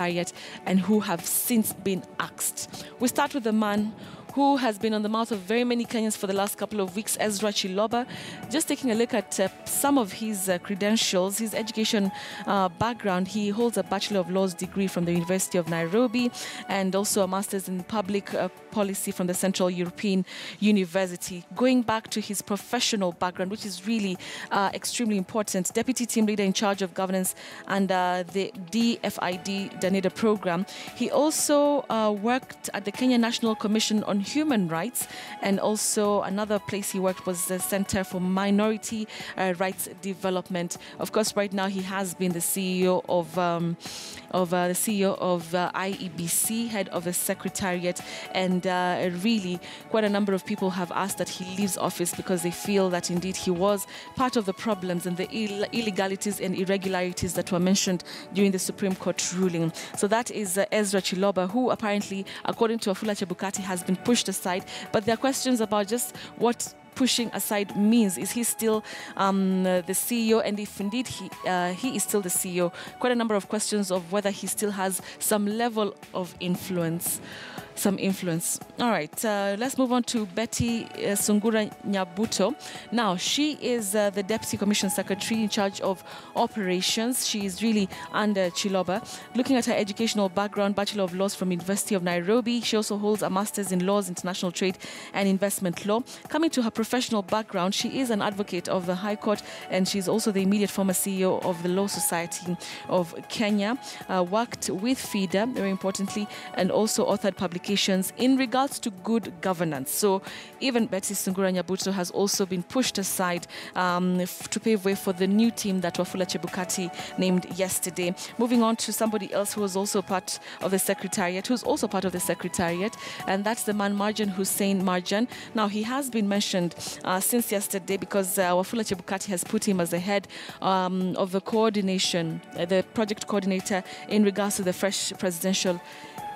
Secretariat and who have since been axed. We start with the man who has been on the mouth of very many Kenyans for the last couple of weeks, Ezra Chiloba. Just taking a look at some of his credentials, his education background. He holds a Bachelor of Laws degree from the University of Nairobi and also a Master's in Public Policy from the Central European University. Going back to his professional background, which is really extremely important, Deputy Team Leader in charge of governance and the DFID Danida program. He also worked at the Kenya National Commission on Human Rights, and also another place he worked was the Center for Minority Rights Development. Of course, right now he has been the CEO of IEBC, head of the Secretariat, and really quite a number of people have asked that he leaves office because they feel that indeed he was part of the problems and the illegalities and irregularities that were mentioned during the Supreme Court ruling. So that is Ezra Chiloba, who apparently, according to Wafula Chebukati, has been pushed aside. But there are questions about just what pushing aside means. Is he still the CEO? And if indeed he is still the CEO, quite a number of questions of whether he still has some level of influence. All right, let's move on to Betty Sungura Nyabuto. Now, she is the Deputy Commission Secretary in charge of operations. She is really under Chiloba. Looking at her educational background, Bachelor of Laws from University of Nairobi. She also holds a Master's in Laws, International Trade and Investment Law. Coming to her professional background, she is an advocate of the High Court, and she's also the immediate former CEO of the Law Society of Kenya. Worked with FIDA, very importantly, and also authored publications in regards to good governance. So even Betty Sungura Nyabuto has also been pushed aside to pave way for the new team that Wafula Chebukati named yesterday. Moving on to somebody else who was also part of the Secretariat, and that's the man Marjan Hussein Marjan. Now, he has been mentioned since yesterday because Wafula Chebukati has put him as the head of the coordination, the project coordinator in regards to the fresh presidential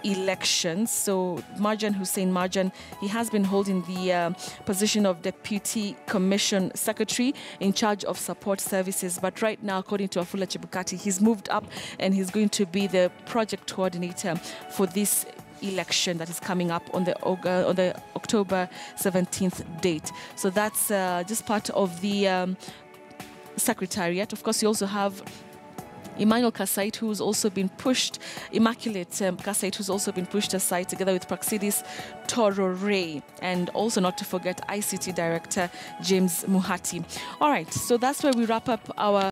elections. So Marjan Hussein Marjan, he has been holding the position of Deputy Commission Secretary in charge of support services. But right now, according to Wafula Chebukati, he's moved up and he's going to be the project coordinator for this election that is coming up on the October 17th date. So that's just part of the Secretariat. Of course, you also have Emmanuel Kasait, who's also been pushed, Immaculate Kasait, who's also been pushed aside together with Praxidis Torore, and also not to forget ICT Director James Muhati. All right, so that's where we wrap up our